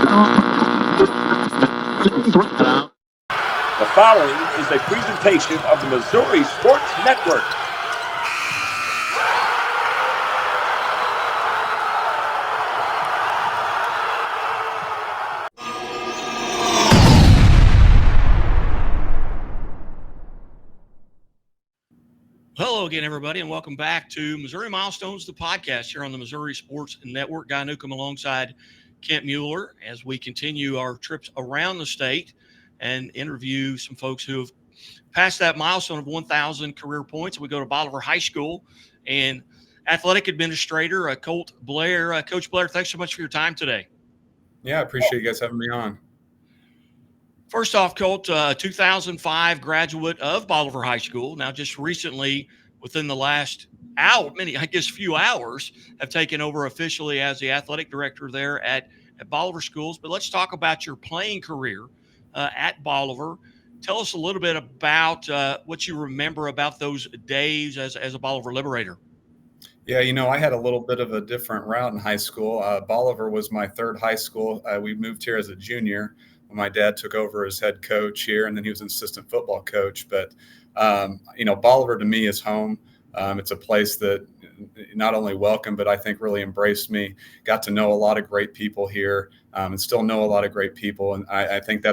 The following is a presentation of the Missouri Sports Network. Hello again, everybody, and welcome back to Missouri Milestones, the podcast here on the Missouri Sports Network. Guy Newcomb alongside Kent Mueller as we continue our trips around the state and interview some folks who have passed that milestone of 1,000 career points. We go to Bolivar High School and athletic administrator Colt Blair. Coach Blair, thanks so much for your time today. Yeah, I appreciate you guys having me on. First off, Colt, 2005 graduate of Bolivar High School. Now, just recently, within the last few hours, have taken over officially as the athletic director there at Bolivar Schools. But let's talk about your playing career at Bolivar. Tell us a little bit about what you remember about those days as a Bolivar Liberator. Yeah, I had a little bit of a different route in high school. Bolivar was my third high school. We moved here as a junior. My dad took over as head coach here, and then he was an assistant football coach. But, Bolivar to me is home. It's a place that not only welcomed, but I think really embraced me. Got to know a lot of great people here, and still know a lot of great people. And I think I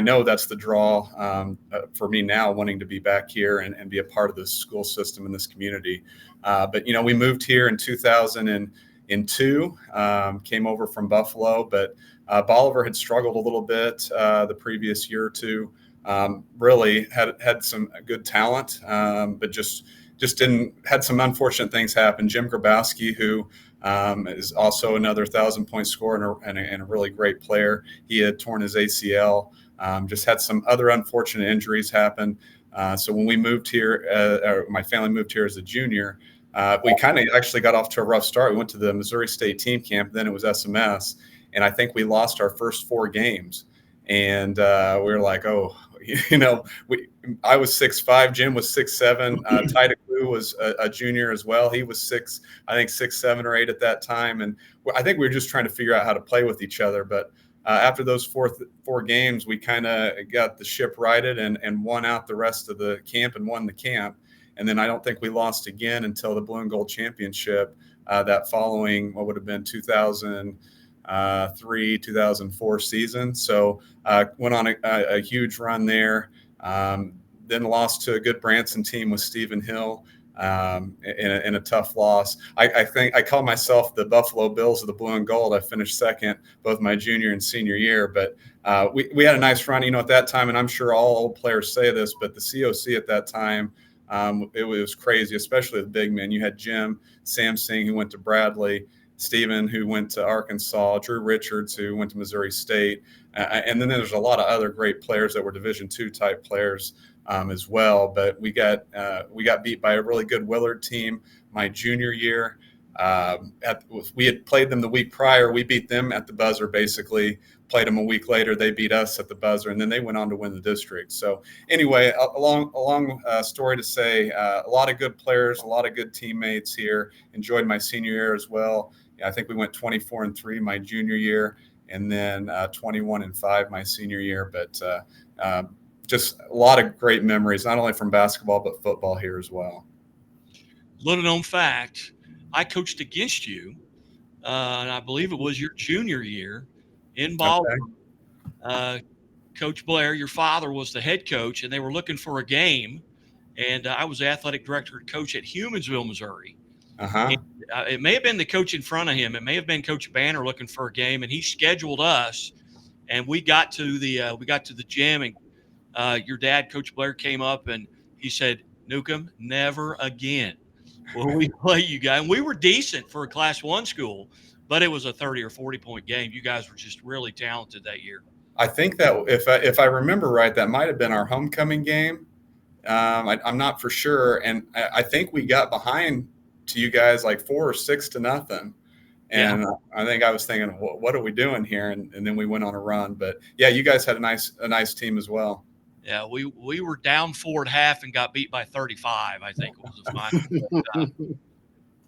know that's the draw for me now, wanting to be back here and be a part of this school system in this community. But we moved here in 2002, came over from Buffalo, but Bolivar had struggled a little bit the previous year or two. Really had some good talent, but just had some unfortunate things happen. Jim Grabowski, who is also another 1,000-point scorer and a really great player, he had torn his ACL. Just had some other unfortunate injuries happen. So when we moved here, my family moved here as a junior. We kind of actually got off to a rough start. We went to the Missouri State team camp, then it was SMS. And I think we lost our first 4 games. And we were like, I was 6'5", Jim was 6'7", Ty DeClue was a junior as well. He was 6, 7 or 8 at that time. And I think we were just trying to figure out how to play with each other. But after those four games, we kind of got the ship righted and won out the rest of the camp and won the camp. And then I don't think we lost again until the Blue and Gold Championship that following, what would have been 2003, 2004 season. So went on a huge run there. Then lost to a good Branson team with Stephen Hill in a tough loss. I think I call myself the Buffalo Bills of the Blue and Gold. I finished second both my junior and senior year, but we had a nice run, at that time, and I'm sure all old players say this, but the COC at that time, it was crazy, especially the big men. You had Jim, Sam Singh, who went to Bradley, Stephen, who went to Arkansas, Drew Richards, who went to Missouri State. And then there's a lot of other great players that were Division II type players as well. But we got beat by a really good Willard team my junior year. We had played them the week prior. We beat them at the buzzer, basically. Played them a week later. They beat us at the buzzer, and then they went on to win the district. So anyway, a long story to say, a lot of good players, a lot of good teammates here. Enjoyed my senior year as well. I think we went 24-3 my junior year, and then 21-5 my senior year. But just a lot of great memories, not only from basketball but football here as well. Little known fact, I coached against you, and I believe it was your junior year in Bolivar. Okay. Coach Blair, your father was the head coach, and they were looking for a game. And I was the athletic director and coach at Humansville, Missouri. Uh-huh. It may have been the coach in front of him. It may have been Coach Banner looking for a game, and he scheduled us. And we got to the gym, and your dad, Coach Blair, came up and he said, "Newcomb, never again will we play you guys." And we were decent for a Class I school, but it was a 30 or 40-point game. You guys were just really talented that year. I think that if I remember right, that might have been our homecoming game. I'm not for sure, and I think we got behind to you guys like 4 or 6-0. And yeah. I think I was thinking, what are we doing here? And then we went on a run. But yeah, you guys had a nice team as well. Yeah, we were down 4 at half and got beat by 35. I think it was the final.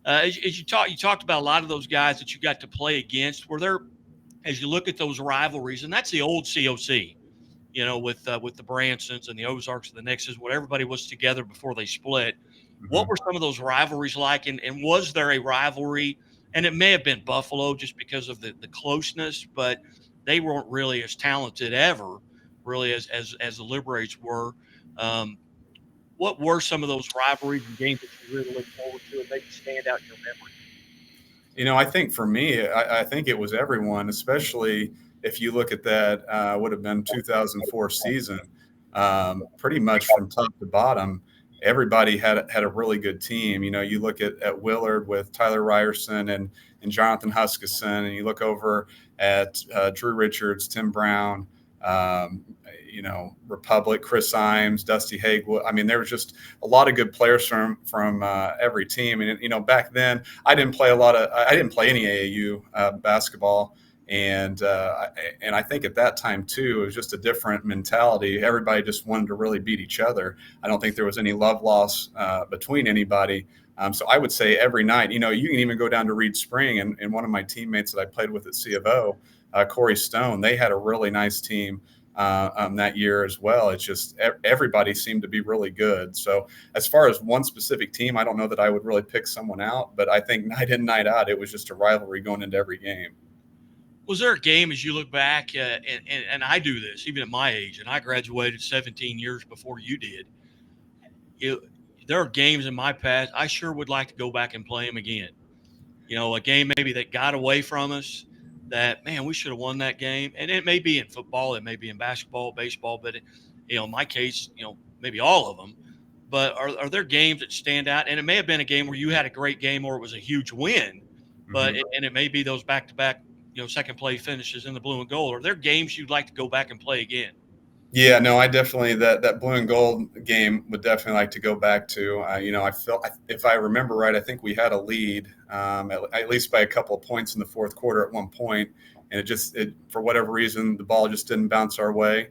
As you talked about a lot of those guys that you got to play against. Were there as you look at those rivalries, and that's the old COC, with the Bransons and the Ozarks and the Nixes, what everybody was together before they split. What Mhm. were some of those rivalries like? And was there a rivalry? And it may have been Buffalo just because of the closeness, but they weren't really as talented ever, really, as the Liberates were. Um, what were some of those rivalries and games that you really look forward to and maybe stand out in your memory? I think for me, I think it was everyone, especially if you look at that, would have been 2004 season, pretty much from top to bottom. Everybody had a really good team. You look at Willard with Tyler Ryerson and Jonathan Huskisson, and you look over at Drew Richards, Tim Brown, um, Republic, Chris Imes, Dusty Hagewood. I mean, there was just a lot of good players from every team. And back then, I didn't play any AAU basketball. And I think at that time too, it was just a different mentality. Everybody just wanted to really beat each other. I don't think there was any love loss between anybody. So I would say every night, you can even go down to Reed Spring, and one of my teammates that I played with at C of O, Corey Stone, they had a really nice team that year as well. It's just everybody seemed to be really good. So as far as one specific team, I don't know that I would really pick someone out, but I think night in, night out, it was just a rivalry going into every game. Was there a game as you look back, and I do this even at my age, and I graduated 17 years before you did. There are games in my past I sure would like to go back and play them again. A game maybe that got away from us that, man, we should have won that game. And it may be in football, it may be in basketball, baseball, but in my case, maybe all of them. But are there games that stand out? And it may have been a game where you had a great game or it was a huge win, but Mhm. and it may be those back-to-back, second play finishes in the blue and gold. Are there games you'd like to go back and play again? Yeah, no, I definitely that blue and gold game would definitely like to go back to. I felt, if I remember right, I think we had a lead, at least by a couple of points in the fourth quarter at one point, and it for whatever reason the ball just didn't bounce our way.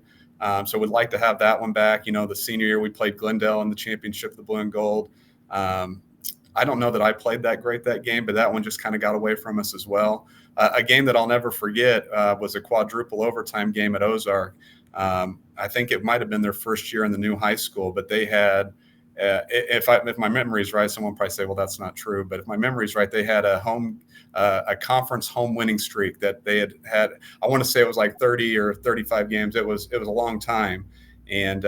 So we'd like to have that one back. The senior year we played Glendale in the championship, the blue and gold. I don't know that I played that great that game, but that one just kind of got away from us as well. A game that I'll never forget was a quadruple overtime game at Ozark. I think it might have been their first year in the new high school, but they had, if my memory is right, someone probably say, well, that's not true. But if my memory is right, they had a conference home winning streak that they had. I want to say it was like 30 or 35 games. It was a long time. And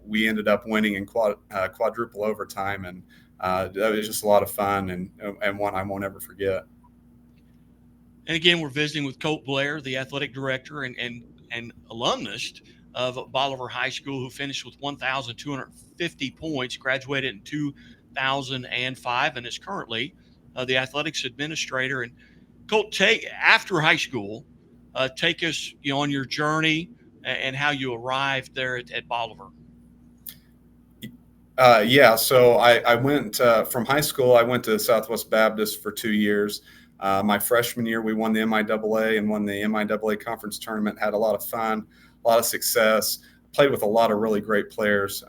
we ended up winning in quadruple overtime. And that was just a lot of fun and one I won't ever forget. And again, we're visiting with Colt Blair, the athletic director and alumnus of Bolivar High School, who finished with 1,250 points, graduated in 2005, and is currently the athletics administrator. And Colt, after high school, take us on your journey and how you arrived there at Bolivar. Yeah, so I went from high school. I went to Southwest Baptist for 2 years. My freshman year, we won the MIAA and won the MIAA conference tournament. Had a lot of fun, a lot of success. Played with a lot of really great players.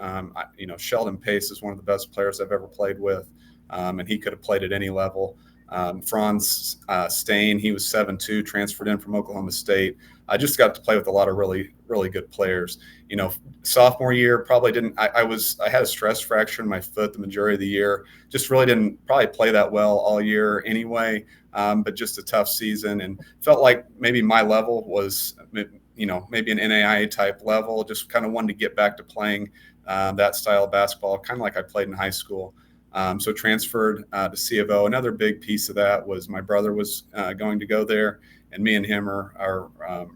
Sheldon Pace is one of the best players I've ever played with, and he could have played at any level. Franz Stain, he was 7'2", transferred in from Oklahoma State. I just got to play with a lot of really, really good players. Sophomore year, probably didn't. I had a stress fracture in my foot the majority of the year. Just really didn't probably play that well all year anyway. But just a tough season, and felt like maybe my level was, maybe an NAIA type level. Just kind of wanted to get back to playing that style of basketball, kind of like I played in high school. So transferred to C of O. Another big piece of that was my brother was going to go there, and me and him are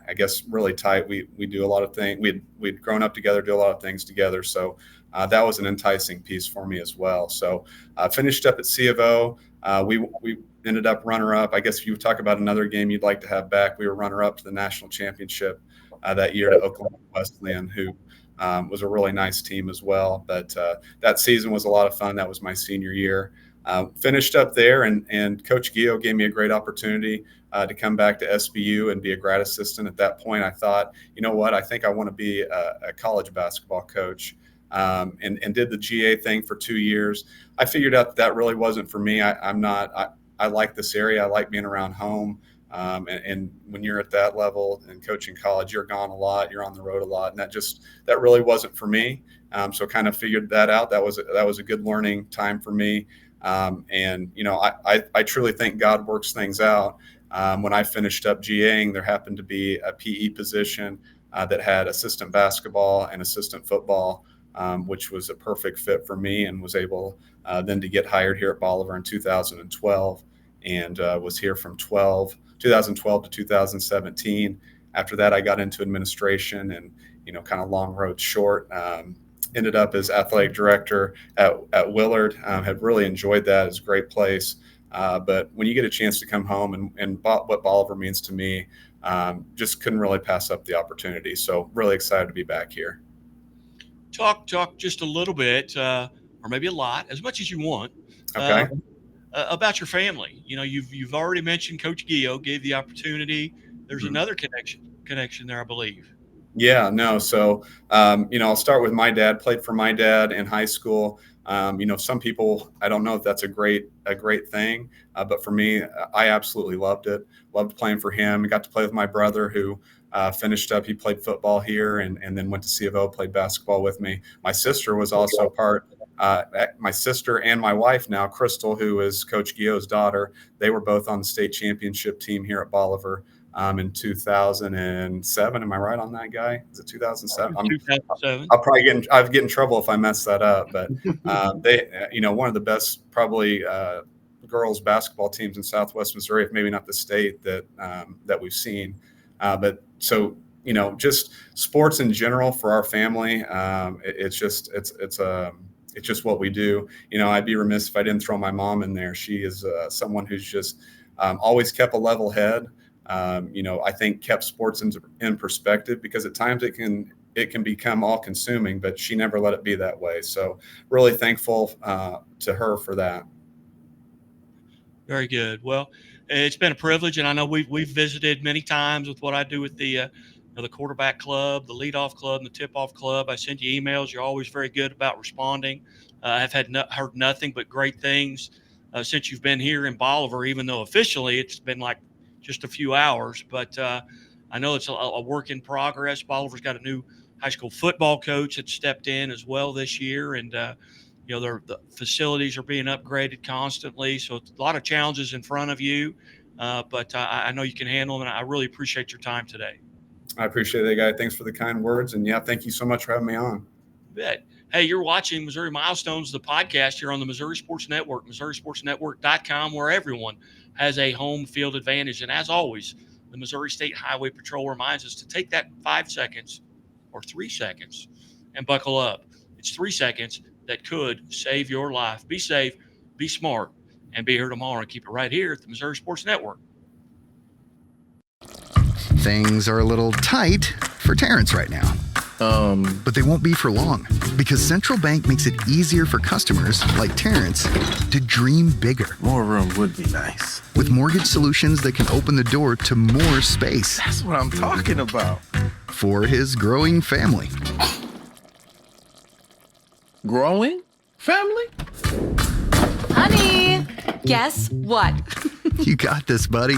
I guess really tight. We do a lot of things. We'd grown up together, do a lot of things together. So that was an enticing piece for me as well. So finished up at C of O. We ended up runner-up. I guess if you talk about another game you'd like to have back, we were runner-up to the national championship that year to Oklahoma Wesleyan, who was a really nice team as well. But that season was a lot of fun. That was my senior year. Finished up there, and Coach Gio gave me a great opportunity to come back to SBU and be a grad assistant. At that point, I thought, you know what, I think I want to be a college basketball coach, and did the GA thing for 2 years. I figured out that really wasn't for me. I like this area. I like being around home. And when you're at that level and coaching college, you're gone a lot, you're on the road a lot, and that really wasn't for me. So kind of figured that out. That was a good learning time for me. And I truly think God works things out. When I finished up GAing, there happened to be a PE position that had assistant basketball and assistant football, which was a perfect fit for me, and was able then to get hired here at Bolivar in 2012, and was here from 2012 to 2017. After that, I got into administration, and kind of long road short. Ended up as athletic director at Willard. Had really enjoyed that. It's a great place. But when you get a chance to come home and what Bolivar means to me, just couldn't really pass up the opportunity. So really excited to be back here. Talk just a little bit, or maybe a lot, as much as you want. Okay. About your family. You've already mentioned Coach Gio gave the opportunity. There's another connection there, I believe. Yeah, no. So, I'll start with my dad. Played for my dad in high school. Some people, I don't know if that's a great thing, but for me, I absolutely loved it. Loved playing for him. I got to play with my brother, who finished up. He played football here, and then went to C of O, played basketball with me. My sister was also part. My sister and my wife now, Crystal, who is Coach Gio's daughter, they were both on the state championship team here at Bolivar. In 2007. Am I right on that, guy? Is it 2007? 2007. I'll get in trouble if I mess that up. But they, one of the best probably girls basketball teams in Southwest Missouri, if maybe not the state that we've seen. But so just sports in general for our family, it's just what we do. I'd be remiss if I didn't throw my mom in there. She is someone who's just always kept a level head. I think kept sports in perspective, because at times it can become all consuming, but she never let it be that way. So really thankful to her for that. Very good. Well, it's been a privilege, and I know we've visited many times with what I do with the quarterback club, the leadoff club, and the tip-off club. I send you emails. You're always very good about responding. I've heard nothing but great things since you've been here in Bolivar, even though officially it's been like just a few hours, but I know it's a work in progress. Bolivar's got a new high school football coach that stepped in as well this year, and the facilities are being upgraded constantly. So it's a lot of challenges in front of you, but I know you can handle them, and I really appreciate your time today. I appreciate it, guy. Thanks for the kind words, and yeah, thank you so much for having me on. You bet. Hey, you're watching Missouri Milestones, the podcast here on the Missouri Sports Network, MissouriSportsNetwork.com, where everyone has a home field advantage. And as always, the Missouri State Highway Patrol reminds us to take that 5 seconds or 3 seconds and buckle up. It's 3 seconds that could save your life. Be safe, be smart, and be here tomorrow. And keep it right here at the Missouri Sports Network. Things are a little tight for Terrence right now. But they won't be for long, because Central Bank makes it easier for customers like Terrence to dream bigger. More room would be nice. With mortgage solutions that can open the door to more space. That's what I'm talking about. For his growing family. Growing family? Honey, guess what? You got this, buddy.